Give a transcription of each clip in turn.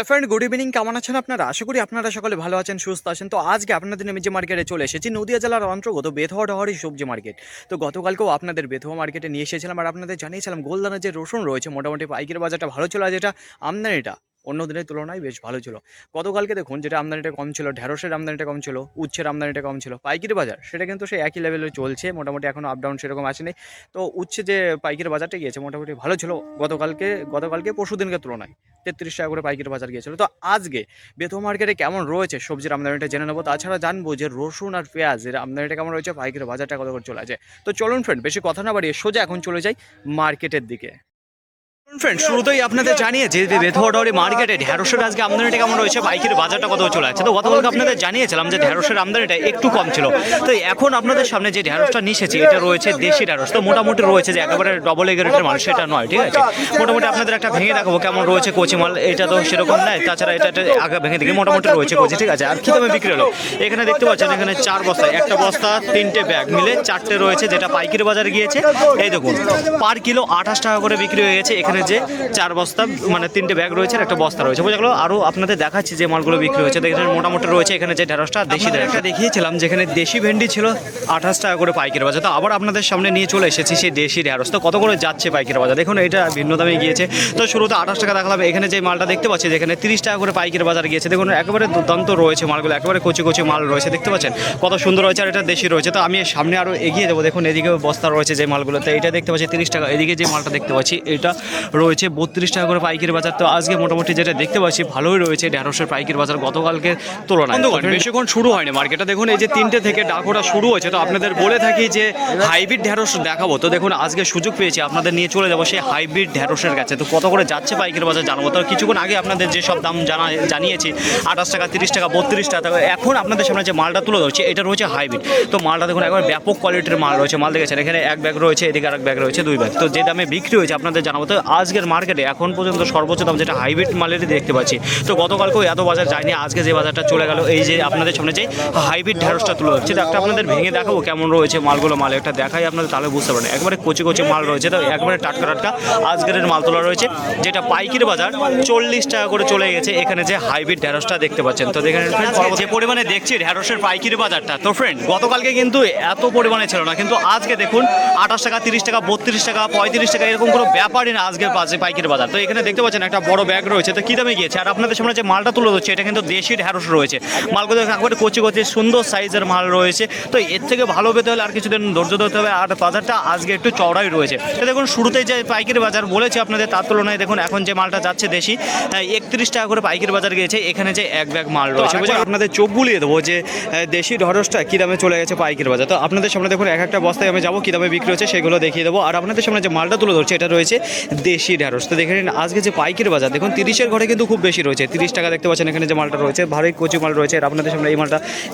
Friend good evening, কেমন আছেন আপনারা? আশা করি আপনারা সকলে ভালো আছেন, সুস্থ আছেন। তো আজকে আপনাদের আমি যে মার্কেটে চলে এসেছি নদিয়া জেলার অন্তর্গত বেথুয়া ডহরি সবজি মার্কেট। তো গতকালকেও আপনাদের বেথুয়া মার্কেটে নিয়ে এসেছিলাম আর আপনাদের জানিয়েছিলাম গোলদানার যে রসুন রয়েছে মোটামুটি পাইকারি বাজারটা ভালো ছিল, আর যেটা আমদানিটা অন্য দিনের তুলনায় বেশ ভালো ছিল। গতকালকে দেখুন যেটা আমদানিটা কম ছিল, ঢেঁড়সের আমদানিটা কম ছিল, উচ্ছের আমদানিটা কম ছিল, পাইকারি বাজার সেটা কিন্তু সেই একই লেভেলে চলছে মোটামুটি, এখনও আপ ডাউন সেরকম আসেনি। তো উচ্ছে যে পাইকারি বাজারটা গিয়েছে মোটামুটি ভালো ছিল গতকালকে পরশু দিনকে তুলনায় 33 টাকা করে পাইকারি বাজার গিয়েছিল। তো আজকে বেথুয়া মার্কেটে কেমন রয়েছে সবজির আমদানিটা জেনে নেবো। তাছাড়া জানবো যে রসুন আর পেঁয়াজ এর আমদানিটা কেমন রয়েছে, পাইকারি বাজারটা কত করে চলে আছে। তো চলুন ফ্রেন্ড, বেশি কথা না বাড়িয়ে সোজা এখন চলে যাই মার্কেটের দিকে। ফ্রেন্ড শুরুতেই আপনাদের জানিয়েছি যে বেথুয়া ডহরি মার্কেটে ঢেঁড়সের আজকে আমদানিটা কেমন রয়েছে, পাইকারি বাজারটা কত চলে আছে। তো গতকালকে আপনাদের জানিয়েছিলাম যে ঢেঁড়সের আমদানিটা একটু কম ছিল। তো এখন আপনাদের সামনে যে ঢেঁড়সটা নিয়ে এসেছি এটা রয়েছে দেশি ঢেঁড়স। তো মোটামুটি রয়েছে যে একেবারে ডবল এগ্রেডের মাল সেটা নয়, ঠিক আছে। মোটামুটি আপনাদের একটা ভেঙে দেখাবো কেমন রয়েছে কচি মাল। এটা তো সেরকম নয়, তাছাড়া এটা আগে ভেঙে দেখি মোটামুটি রয়েছে কচি, ঠিক আছে। আর কি দামে বিক্রি হলো এখানে দেখতে পাচ্ছেন, এখানে 4 বস্তা, একটা বস্তা 3টে ব্যাগ মিলে 4টে রয়েছে, যেটা পাইকারি বাজারে গিয়েছে। এই দেখুন পার কিলো 28 টাকা করে বিক্রি হয়ে গেছে। এখানে যে 4 বস্তা মানে 3টে ব্যাগ রয়েছে আর একটা বস্তা রয়েছে, বোঝা গেল। আরও আপনাদের দেখাচ্ছি যে মালগুলো বিক্রি হয়েছে। দেখেন মোটামুটি রয়েছে এখানে যে ঢেঁড়সটা দেশি ঢেঁড়সটা দেখিয়েছিলাম, যেখানে দেশি ভেন্ডি ছিল 28 টাকা করে পাইকারি বাজার। তো আবার আপনাদের সামনে নিয়ে চলে এসেছি সেই দেশি ঢেঁড়স। তো কত করে যাচ্ছে পাইকারি বাজার দেখুন, এটা ভিন্ন দামে গিয়েছে। তো শুরুতে 28 টাকা দেখালাম। এখানে যে মালটা দেখতে পাচ্ছি যেখানে 30 টাকা করে পাইকারি বাজার গিয়েছে। দেখুন একেবারে দুর্দান্ত রয়েছে মালগুলো, একেবারে কচি কচি মাল রয়েছে, দেখতে পাচ্ছেন কত সুন্দর রয়েছে। আর এটা দেশি রয়েছে। তো আমি সামনে আরও এগিয়ে দেবো। দেখুন এদিকে বস্তা রয়েছে যে মালগুলো, তো এটা দেখতে পাচ্ছি 30 টাকা। এদিকে যে মালটা দেখতে পাচ্ছি এটা রয়েছে 32 টাকা করে পাইকারি বাজার। তো আজকে মোটামুটি যেটা দেখতে পাচ্ছি ভালোই রয়েছে ঢেঁড়সের পাইকারি বাজার গতকালকে তুলনায়। বেশিক্ষণ শুরু হয়নি মার্কেটটা, দেখুন এই যে 3টে থেকে ডাকোটা শুরু হয়েছে। তো আপনাদের বলে থাকি যে হাইব্রিড ঢেঁড়স দেখাবো। তো দেখুন আজকে সুযোগ পেয়েছি, আপনাদের নিয়ে চলে যাবো সেই হাইব্রিড ঢেঁড়সের কাছে। তো কত করে যাচ্ছে পাইকারি বাজার জানাবো। তো কিছুক্ষণ আগে আপনাদের যেসব দাম জানিয়েছি 28 টাকা, 30 টাকা, 32 টাকা। এখন আপনাদের সামনে যে মালটা তুলে ধরছি এটা রয়েছে হাইব্রিড। তো মালটা দেখুন একবার ব্যাপক কোয়ালিটির মাল রয়েছে। মাল দেখেছেন এখানে 1 ব্যাগ রয়েছে, এদিকে আরেক ব্যাগ রয়েছে, 2 ব্যাগ। তো যে দামে বিক্রি হয়েছে আপনাদের জানাবো। তো আজকের মার্কেটে এখন পর্যন্ত সর্বোচ্চ দাম যেটা হাইব্রিড মালেরই দেখতে পাচ্ছি। তো গতকালকেও এত বাজার যায়নি, আজকে যে বাজারটা চলে গেল এই যে আপনাদের সামনে যে হাইব্রিড ঢেঁড়সটা তুলে ধরছি। তো একটা আপনাদের ভেঙে দেখাবো কেমন রয়েছে মালগুলো। মাল একটা দেখাই আপনাদের, তাহলে বুঝতে পারেন একবারে কচি কচি মাল রয়েছে। তো একবারে টাটকা টাটকা আজকের মাল তোলা রয়েছে, যেটা পাইকারি বাজার 40 টাকা করে চলে গেছে। এখানে যে হাইব্রিড ঢেঁড়সটা দেখতে পাচ্ছেন। তো দেখেন যে পরিমাণে দেখছি ঢেঁড়সের পাইকারি বাজারটা, তো ফ্রেন্ড গতকালকে কিন্তু এত পরিমাণে ছিল না, কিন্তু আজকে দেখুন 28 টাকা, 30 টাকা, 32 টাকা, 35 টাকা, এরকম কোনো ব্যাপারই না আজকে পাইকারি বাজার। তো এখানে দেখতে পাচ্ছেন একটা বড় ব্যাগ রয়েছে। তো কি দামে গিয়েছে আর আপনাদের সামনে যে মালটা তুলে ধরছে এটা কিন্তু দেশি ঢেঁড়স রয়েছে। মালগুলো একবারে কচি কচি সুন্দর সাইজের মাল রয়েছে। তো এর থেকে ভালো পেতে হলে আর কিছুদিন ধৈর্য ধরতে হবে। আর বাজারটা আজকে একটু চওড়াই রয়েছে। তো দেখুন শুরুতেই যে পাইকারি বাজার বলেছে আপনাদের তার তুলনায় দেখুন এখন যে মালটা যাচ্ছে দেশি 31 টাকা করে পাইকারি বাজার গিয়েছে। এখানে যে 1 ব্যাগ মাল রয়েছে, আপনাদের চোখ বুলিয়ে দেবো যে দেশি ঢেঁড়সটা কী দামে চলে গেছে পাইকারি বাজার। তো আপনাদের সামনে দেখুন এক একটা বস্তায় আমি যাবো কী দামে বিক্রি হচ্ছে সেগুলো দেখিয়ে দেবো। আর আপনাদের সামনে যে মালটা তুলে ধরছে এটা রয়েছে দেশি ঢেঁড়স। তো দেখে নিন আজকে যে পাইকারি বাজার দেখুন 30-এর ঘরে কিন্তু খুব বেশি রয়েছে। 30 টাকা দেখতে পাচ্ছেন এখানে যে মালটা রয়েছে, ভারী কচি মাল রয়েছে। আর আপনাদের সামনে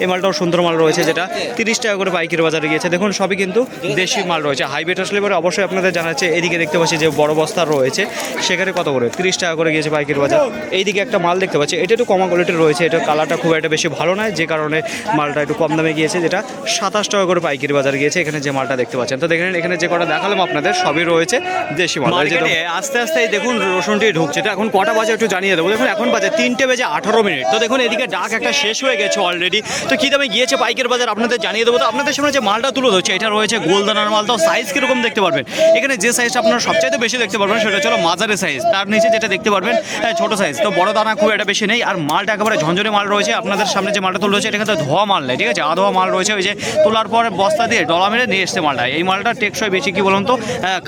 এই মালটাও সুন্দর মাল রয়েছে, যেটা 30 টাকা করে পাইকারি বাজারে গিয়েছে। দেখুন সবই কিন্তু দেশি মাল রয়েছে। হাইব্রিড আসলে পরে অবশ্যই আপনাদের জানাচ্ছে। এদিকে দেখতে পাচ্ছি যে বড় বস্তা রয়েছে, সেখানে কত করে 30 টাকা করে গিয়েছে পাইকারি বাজার। এইদিকে একটা মাল দেখতে পাচ্ছি, এটা একটু কমা কোয়ালিটির রয়েছে, এটা কালারটা খুব একটা বেশি ভালো নয়, যে কারণে মালটা একটু কম দামে গিয়েছে, যেটা 27 টাকা করে পাইকারি বাজার গিয়েছে। এখানে যে মালটা দেখতে পাচ্ছেন, তো দেখেন এখানে যে কটা দেখালাম আপনাদের সবই রয়েছে দেশি মাল। আস্তে আস্তে দেখুন রসুনটি ঢুকছে। তো এখন কটা বাজে একটু জানিয়ে দেবো। দেখুন এখন বাজে 3:18। তো দেখুন এদিকে ডাক একটা শেষ হয়ে গেছে অলরেডি। তো কী দামে গিয়েছে পাইকারি বাজার আপনাদের জানিয়ে দেবো। তো আপনাদের সামনে যে মালটা তুলে ধরছে এটা রয়েছে গোলদানার মাল। তো সাইজ কীরকম দেখতে পারবেন, এখানে যে সাইজটা আপনারা সবচাইতে বেশি দেখতে পারবেন সেটা হলো মাঝারি সাইজ। তার নিচে যেটা দেখতে পারবেন ছোট সাইজ। তো বড় দানা খুব একটা বেশি নেই। আর মালটা একেবারে ঝঞ্ঝনে মাল রয়েছে। আপনাদের সামনে যে মালটা তুলে রয়েছে এটা কিন্তু ধোয়া মাল নেই, ঠিক আছে, আধোয়া মাল রয়েছে। ওই যে তোলার পর বস্তা দিয়ে ডলা মেরে নিয়ে এসছে মালটা। এই মালটা টেকসই বেশি, কি বলুন তো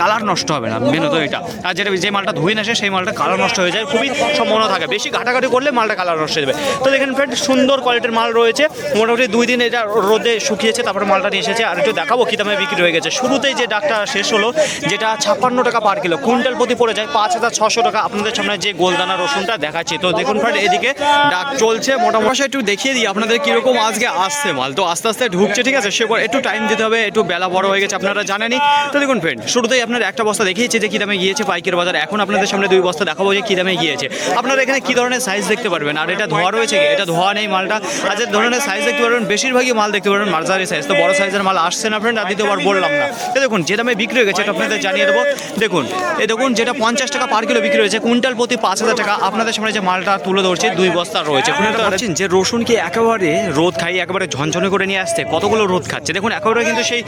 কালার নষ্ট হবে না মেনত এটা। আর যেটা যে মালটা ধুয়ে না সেই মালটা কালার নষ্ট হয়ে যায়, খুবই সম্ভাবনা থাকে। বেশি ঘাটাঘাটি করলে মালটা কালার নষ্ট হয়ে যাবে। তো দেখেন ফ্রেন্ড সুন্দর কোয়ালিটির মাল রয়েছে। মোটামুটি 2 দিন এটা রোদে শুকিয়েছে, তারপরে মালটা নিয়ে এসেছে। আর একটু দেখাবো কী দামে বিক্রি হয়ে গেছে। শুরুতেই যে ডাকটা শেষ হলো, যেটা 56 টাকা পার কিলো, কুইন্টাল প্রতি পড়ে যায় 5600 টাকা। আপনাদের সামনে যে গোলদানা রসুনটা দেখাচ্ছি। তো দেখুন ফ্রেন্ড এদিকে ডাক চলছে মোটামুটি। একটু দেখিয়ে দিই আপনাদের কীরকম আজকে আসছে মাল। তো আস্তে আস্তে ঢুকছে, ঠিক আছে, সেবার একটু টাইম দিতে হবে, একটু বেলা বড় হয়ে গেছে আপনারা জানেনই। তো দেখুন ফ্রেন্ড শুরুতেই আপনার একটা বস্তা দেখিয়েছে যে কী দামে গিয়েছে পাইকারি বাজার। এখন আপনাদের সামনে 2 বস্তা দেখাবো যে কী দামে গিয়েছে। আপনারা এখানে কী ধরনের সাইজ দেখতে পারবেন, আর এটা ধোয়া রয়েছে, এটা ধোয়া নেই মালটা। আর যে ধরনের সাইজ দেখতে পারবেন বেশিরভাগই মাল দেখতে পারবেন মাঝারি সাইজ, তো বড় সাইজের মাল আসছে না ফ্রেন্ড, আর দ্বিতীয়বার বললাম না। তো দেখুন যে দামে বিক্রি হয়ে গেছে এটা আপনাদের জানিয়ে দেবো। দেখুন এই দেখুন যেটা 50 টাকা পার কিলো বিক্রি হয়েছে, কুইন্টাল প্রতি 5000 টাকা। আপনাদের সামনে যে মালটা তুলে ধরছি 2 বস্তা রয়েছে। আপনারা ভাবছেন যে রসুন কি একেবারে রোদ খাই একেবারে ঝনঝনে করে নিয়ে আসতে, কতগুলো রোদ খাচ্ছে দেখুন, একেবারে কিন্তু সেই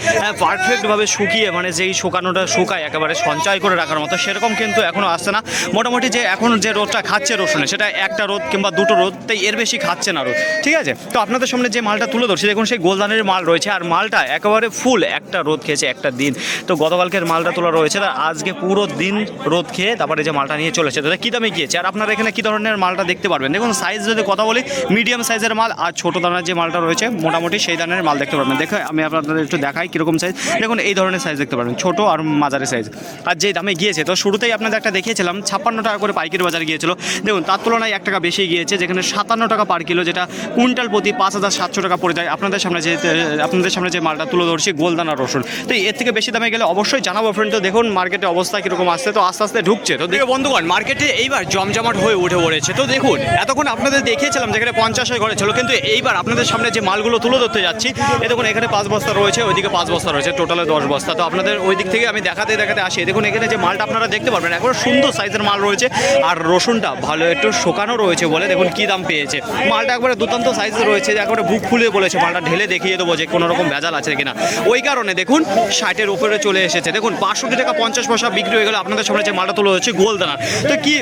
পারফেক্টভাবে শুকিয়ে মানে যেই শুকানোটা শুকায় একেবারে সঞ্চয় করে রাখার মতো সেরকম কিন্তু এখনও আসছে না। মোটামুটি যে এখন যে রোদটা খাচ্ছে রসুনে সেটা একটা রোদ কিংবা 2টো রোদ, তাই এর বেশি খাচ্ছে না রোদ, ঠিক আছে। তো আপনাদের সামনে যে মালটা তুলে ধরছি দেখুন সেই গোলদানের মাল রয়েছে, আর মালটা একেবারে ফুল একটা রোদ খেয়েছে একটা দিন। তো গতকালকের মালটা তোলা রয়েছে, তার আজকে পুরো দিন রোদ খেয়ে তারপরে যে মালটা নিয়ে চলেছে, তো কী দামে গিয়েছে। আর আপনারা এখানে কী ধরনের মালটা দেখতে পারবেন দেখুন, সাইজ যদি কথা বলি মিডিয়াম সাইজের মাল, আর ছোটো দানার যে মালটা রয়েছে মোটামুটি সেই দানের মাল দেখতে পারবেন। দেখো আমি আপনাদের একটু দেখাই কীরকম সাইজ, দেখুন এই ধরনের সাইজ দেখতে পারবেন, ছোটো আর মাঝারি সাইজ। আর যে দামে গিয়েছে তো শুরুতেই আপনাদের একটা দেখিয়েছিলাম 56 টাকা করে পাইকারি বাজারে গিয়েছিল, দেখুন তার তুলনায় 1 টাকা বেশি গিয়েছে, যেখানে 57 টাকা পার কিলো, যেটা কুইন্টাল প্রতি 5700 টাকা পড়ে যায়। আপনাদের সামনে যে মালটা তুলে ধরছি গোলদানা রসুন, তো এর থেকে বেশি দামে গেলে অবশ্যই জানাবো ফ্রেন্ড। তো দেখুন মার্কেটে অবস্থা কীরকম আসছে, তো আস্তে আস্তে ঢুকছে। তো দেখো বন্ধুগণ মার্কেটে এইবার জমজমাট হয়ে উঠে পড়েছে। তো দেখুন এতক্ষণ আপনাদের দেখিয়েছিলাম যেখানে 50 ঘরে ছিল, কিন্তু এইবার আপনাদের সামনে যে মালগুলো তুলে ধরতে যাচ্ছি এই দেখুন এখানে 5 বস্তা রয়েছে, ওইদিকে 5 বস্তা রয়েছে, টোটালে 10 বস্তা। তো আপনাদের ওই দিক থেকে আমি দেখাতে আসি। দেখুন এখানে যে মালটা আপনারা দেখতে পারবেন এখন সুন্দর সাইজের মাল রয়েছে, আর রসুনটা ভালো একটু শোকানো রয়েছে বলে দেখুন কী দাম পেয়েছে। মালটা একবারে দুর্দান্ত সাইজের রয়েছে, একবারে বুক ফুলে বলেছে মালটা ঢেলে দেখিয়ে দেবো যে কোনো রকম ভেজাল আছে কিনা। ওই কারণে দেখুন 60-এর উপরে চলে এসেছে। দেখুন 62 টাকা 50 পয়সা বিক্রি হয়ে গেলে আপনাদের সামনে যে মালটা তুলে হচ্ছে গোলদানার। তো কি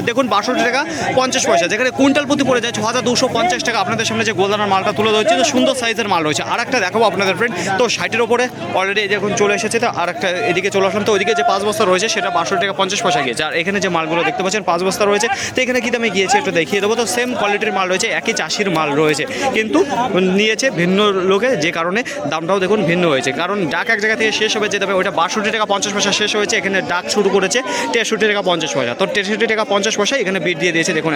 দেখুন 62 টাকা 50 পয়সা, যেখানে কুইন্টাল প্রতি পড়ে যায় 6250 টাকা। আপনাদের সামনে যে গোলদানার মালটা তুলে ধরছে তো সুন্দর সাইজের মাল রয়েছে। আর একটা দেখাবো আপনাদের ফ্রেন্ড, তো 60-এর উপরে অলরেডি দেখুন চলে এসেছে। তো আর একটা এদিকে চলে আসলাম, তো ওইদিকে যে 5 বস্তা রয়েছে সেটা 62 টাকা 50 পয়সা গিয়েছে। আর এখানে যে মালগুলো দেখতে পাচ্ছেন 5 বস্তা রয়েছে, তো এখানে কী দামে গিয়েছে একটু দেখিয়ে দেবো। তো সেম কোয়ালিটির মাল রয়েছে, একই চাষির মাল রয়েছে, কিন্তু নিয়েছে ভিন্ন লোকে, যে কারণে দামটাও দেখুন ভিন্ন হয়েছে। কারণ ডাক এক জায়গা থেকে শেষ হবে যেতে হবে, ওইটা 62 টাকা 50 পয়সা শেষ হয়েছে, এখানে ডাক শুরু করেছে 63 টাকা 50 পয়সা। তো 63 টাকা 50 পয়সা এখানে বিট দিয়ে দিয়েছে। দেখুন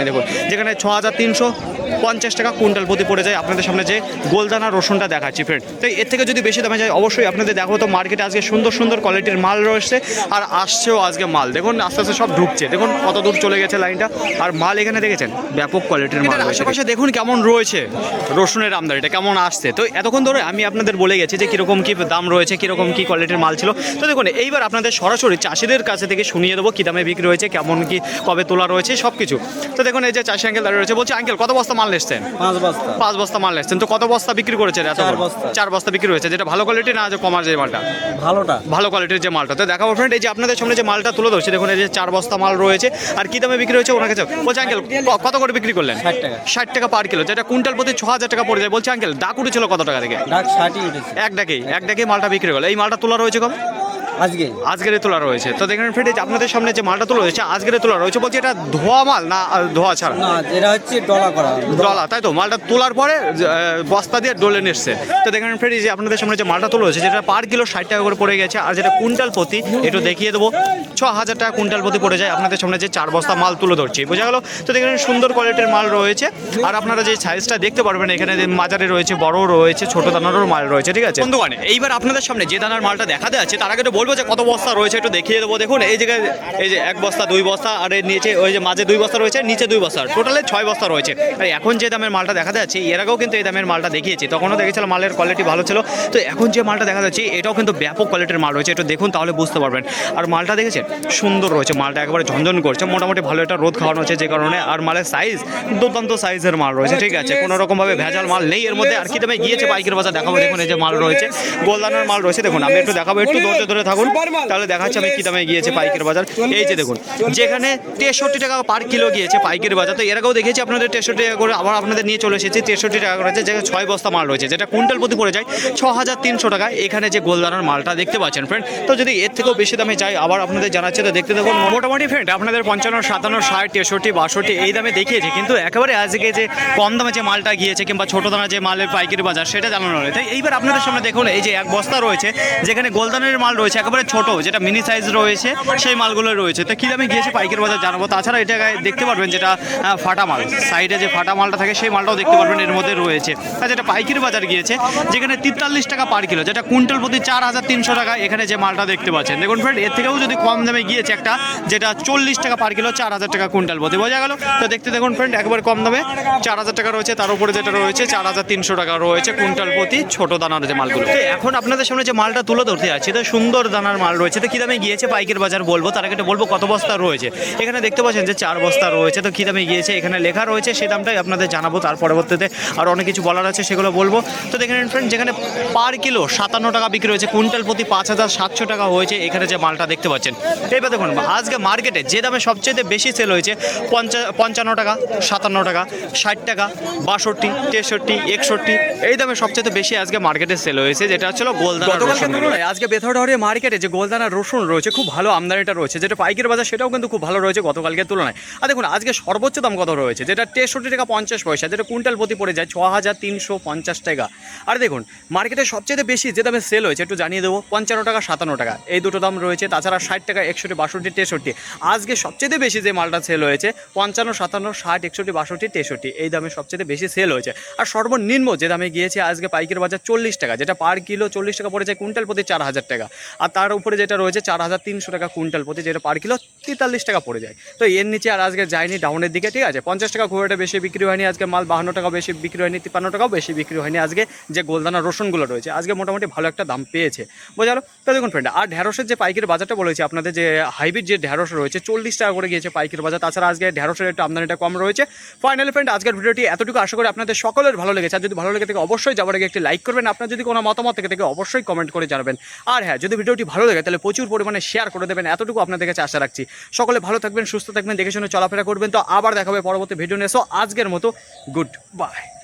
যেখানে 6350 টাকা কুইন্টাল প্রতি পড়ে যায়। আপনাদের সামনে যে গোলদানা রসুনটা দেখাচ্ছি ফ্রেন্ড, তো এর থেকে যদি বেশি দামে যায় অবশ্যই আপনাদের দেখো। তো মার্কেটে আজকে সুন্দর সুন্দর কোয়ালিটির মাল রয়েছে, আর আসছেও আজকে মাল। দেখুন আস্তে আস্তে সব ঢুকছে, দেখুন কত দূর চলে গেছে লাইনটা। আর মাল এখানে দেখেছেন ব্যাপক কোয়ালিটির মাল। আশেপাশে দেখুন কেমন রয়েছে রসুনের আমদানিটা কেমন আসছে। তো এতক্ষণ ধরে আমি আপনাদের বলে গেছি যে কীরকম কী দাম রয়েছে, কীরকম কী কোয়ালিটির মাল ছিল। তো দেখুন এইবার আপনাদের সরাসরি চাষিদের কাছে থেকে শুনিয়ে দেবো কী দামে বিক্রি হয়েছে, কেমন কি কবে তোলা রয়েছে সব কিছু। তো দেখুন এই যে চাষি আঙ্কেল দাঁড়িয়ে রয়েছে, বলছি আঙ্কেল কত বস্তা মাল এসছেন? 5 বস্তা মাল এসছেন। তো কত বস্তা বিক্রি করেছে? 4 বস্তা বিক্রি হয়েছে। যেটা ভালো কোয়ালিটি না যে কমার যে মালটা? ভালো কোয়ালিটির যে মালটা। তো দেখাবো ফ্রেন্ড, এই যে আপনাদের সামনে যে মালটা তুলে ধরছি দেখুন এই যে 4 বস্তা মাল রয়েছে। আর কী দামে বিক্রি হয়েছে ওনার কাছে বলছে আঙ্কেল কত করে বিক্রি করলেন? 60 টাকা পার কিলো, যেটা কুইন্টাল প্রতি 6000 টাকা পড়ে যায়। বলছে আঙ্কেল ডাক উঠেছিল কত টাকা থেকে? এক ডাকেই মালটা বিক্রি হলো। এই মালটা তোলা রয়েছে কবে? আজকের তোলা রয়েছে। তো দেখেন ফ্রেন্ড আপনাদের সামনে যে মালটা তোলা রয়েছে আজকের তোলা রয়েছে, বলছি এটা ধোয়া মাল না ধোয়া ছাড়া? না, এটা হচ্ছে ডলা, তাই তো মালটা তোলার পরে বস্তা দিয়ে ডলে নিচ্ছে। তো দেখেন ফ্রেন্ড যে আপনাদের সামনে যে মালটা তোলা রয়েছে যেটা পার কিলো 60 টাকা করে পড়ে গেছে, আর যেটা কুইন্টাল প্রতি একটু দেখিয়ে দেবো 6000 টাকা কুইন্টাল প্রতি পড়ে যায়। আপনাদের সামনে যে 4 বস্তা মাল তুলে ধরছি, বোঝা গেল। তো দেখেন সুন্দর কোয়ালিটির মাল রয়েছে, আর আপনারা যে সাইজটা দেখতে পারবেন এখানে যে মাঝারি রয়েছে, বড় রয়েছে, ছোট দানারও মাল রয়েছে, ঠিক আছে বন্ধুগণ। এইবার আপনাদের সামনে যে দানার মালটা দেখাতে আছে তার আগে বলবো যে কত বস্তা রয়েছে একটু দেখিয়ে দেবো। দেখুন এই জায়গায় এই যে 1 বস্তা 2 বস্তা, আর এর নিচে ওই যে মাঝে 2 বস্তা রয়েছে, নিচে 2 বস্তা, টোটালে 6 বস্তা রয়েছে। আর এখন যে দামের মালটা দেখা যাচ্ছে এর আগেও কিন্তু এই দামের মালটা দেখিয়েছি, তখনও দেখেছিলাম মালের কোয়ালিটি ভালো ছিল। তো এখন যে মালটা দেখা যাচ্ছে এটাও কিন্তু ব্যাপক কোয়ালিটির মাল রয়েছে, একটু দেখুন তাহলে বুঝতে পারবেন। আর মালটা দেখেছেন সুন্দর রয়েছে, মালটা একেবারে ঝনঝন করছে, মোটামুটি ভালো একটা রোদ খাওয়ানো হচ্ছে যে কারণে। আর মালের সাইজ দুর্দান্ত সাইজের মাল রয়েছে, ঠিক আছে, কোনো রকমভাবে ভেজাল মাল নেই এর মধ্যে। আর কি দামে গিয়েছে পাইকারি বাজার দেখাবো। দেখুন এই যে মাল রয়েছে গোলদানার মাল রয়েছে, দেখুন আমি একটু দেখাবো, একটু ধরে থাকুন তাহলে দেখাচ্ছি আমি কি দামে গিয়েছে পাইকারি বাজার। এই যে দেখুন যেখানে 63 টাকা পার কিলো গিয়েছে পাইকারি বাজার। তো এর আগেও দেখেছি আপনাদের 63 টাকা করে, আবার আপনাদের নিয়ে চলে এসেছি 63 টাকা করে, যেখানে 6 বস্তা মাল রয়েছে, যেটা কুইন্টাল প্রতি পড়ে যায় 6300 টাকা। এখানে যে গোলদানার মালটা দেখতে পাচ্ছেন ফ্রেন্ড, তো যদি এর থেকেও বেশি দামে যায় আবার আপনাদের জানাচ্ছে। তো দেখতে দেখুন মোটামুটি ফ্রেন্ড আপনাদের 55, 57, 60, 63, 62 এই দামে দেখিয়েছে, কিন্তু একেবারে আজকে যে কম দামে যে মালটা গিয়েছে কিংবা ছোটো দানা যে মালের পাইকারি বাজার সেটা জানানো হয়। তাই এইবার আপনাদের সামনে দেখুন এই যে 1 বস্তা রয়েছে, যেখানে গোলদানের মাল রয়েছে একেবারে ছোট যেটা মিনি সাইজ রয়েছে সেই মালগুলো রয়েছে। তো কী দামে গিয়েছে পাইকারি বাজার জানাবো। তাছাড়া এটা দেখতে পারবেন যেটা ফাটা মাল, সাইডে যে ফাটা মালটা থাকে সেই মালটাও দেখতে পারবেন এর মধ্যে রয়েছে। আর যেটা পাইকারি বাজার গিয়েছে যেখানে 43 টাকা পার কিলো, যেটা কুইন্টাল প্রতি 4300 টাকা, এখানে যে মালটা দেখতে পাচ্ছেন দেখুন ফ্রেন্ড, এর থেকেও যদি কম দামে গিয়েছে একটা যেটা 40 টাকা পার কিলো, 4000 টাকা কুইন্টাল প্রতি, বোঝা গেল। তো দেখতে দেখুন ফ্রেন্ড একবার কম দামে 4000 টাকা রয়েছে, তার উপরে যেটা রয়েছে 4300 টাকা রয়েছে কুইন্টাল প্রতি ছোট দানার যে মালগুলো। তো এখন আপনাদের সামনে যে মালটা তুলে ধরতে যাচ্ছে তো সুন্দর দানার মাল রয়েছে। তো কী দামে গিয়েছে পাইকারি বাজার বলবো, তার আগে বলবো কত বস্তা রয়েছে। এখানে দেখতে পাচ্ছেন যে 4 বস্তা রয়েছে। তো কী দামে গিয়েছে এখানে লেখা রয়েছে, সেই দামটাই আপনাদের জানাবো। তার পরবর্তীতে আর অনেক কিছু বলার আছে সেগুলো বলবো। তো দেখে নিন ফ্রেন্ড, যেখানে পার কিলো 57 টাকা বিক্রি হয়েছে, কুইন্টাল প্রতি 5700 টাকা হয়েছে এখানে যে মালটা দেখতে পাচ্ছেন। এইবার দেখুন আজকে মার্কেটে যে দামে সবচেয়ে বেশি সেল হয়েছে 55 টাকা, 57 টাকা, 60 টাকা, 62, 63, 61, এই দামে সবচেয়ে বেশি আজকে মার্কেটে সেল হয়েছে, যেটা হচ্ছিল গোলদানা রসুন। আজকে বেথরডাহরের মার্কেটে যে গোলদানা রসুন রয়েছে খুব ভালো আমদানিটা রয়েছে, যেটা পাইকারি বাজার সেটাও কিন্তু খুব ভালো রয়েছে গতকালকের তুলনায়। আর দেখুন আজকে সর্বোচ্চ দাম কত রয়েছে, যেটা 63 টাকা 50 পয়সা, যেটা কুইন্টাল প্রতি পড়ে যায় 6350 টাকা। আর দেখুন মার্কেটে সবচেয়ে বেশি যে দামে সেল হয়েছে একটু জানিয়ে দেবো, 55 টাকা 57 টাকা, এই দুটো দাম রয়েছে। তাছাড়া 60 টাকা 61, 62, 63। আজকে সবচেয়ে বেশি যে মালটা সেল হয়েছে 55, 57, 60, 61, 62, 63, এই দামে সবচেয়ে বেশি সেল হয়েছে। আর সর্বনিম্ন যে দামে গিয়েছে আজকে পাইকারি বাজার 40 টাকা, যেটা পার কিলো 40 টাকা পড়ে যায়, কুইন্টাল প্রতি 4000 টাকা। আর তার উপরে যেটা রয়েছে 4300 টাকা কুইন্টাল প্রতি, যেটা পার কিলো 43 টাকা পড়ে যায়। তো এর নিচে আর আজকে যায়নি ডাউনের দিকে, ঠিক আছে। 50 টাকা খুব একটা বেশি বিক্রি হয়নি আজকে মাল, 52 টাকা বেশি বিক্রি হয়নি, 53 টাকাও বেশি বিক্রি হয়নি আজকে। যে গোলদানা রসুনগুলো রয়েছে আজকে মোটামুটি ভালো একটা দাম পেয়েছে, বোঝা গেল। তো দেখুন ফ্রেন্ড, আর ঢেঁড়সের যে পাইকারি বাজারটা বলেছি আপনাদের, যে হাইব্রিড যে ঢেঁড়স রয়েছে 40 টাকা করে গিয়েছে পাইকারি বাজার। তাছাড়া আজকে ঢেঁড়সের একটু আমদানিটা কম রয়েছে। ফাইনালি ফ্রেন্ড, আজকের ভিডিওটি এতটুকু, আশা করি আপনাদের সকলের ভালো লেগেছে। আর যদি ভালো লেগে থাকে অবশ্যই যাওয়ার আগে একটি লাইক করবেন। আপনার যদি কোনো মতামত থেকে অবশ্যই কমেন্ট করে জানাবেন। আর হ্যাঁ, যদি ভিডিওটি ভালো লাগে তাহলে প্রচুর পরিমাণে শেয়ার করে দেবেন, এতটুকু আপনাদের কাছে আশা রাখছি। সকলে ভালো থাকবেন, সুস্থ থাকবেন, দেখে শুনে চলাফেরা করবেন। তো আবার দেখাবে পরবর্তী ভিডিও নিয়ে। সো আজকের মতো গুড বাই।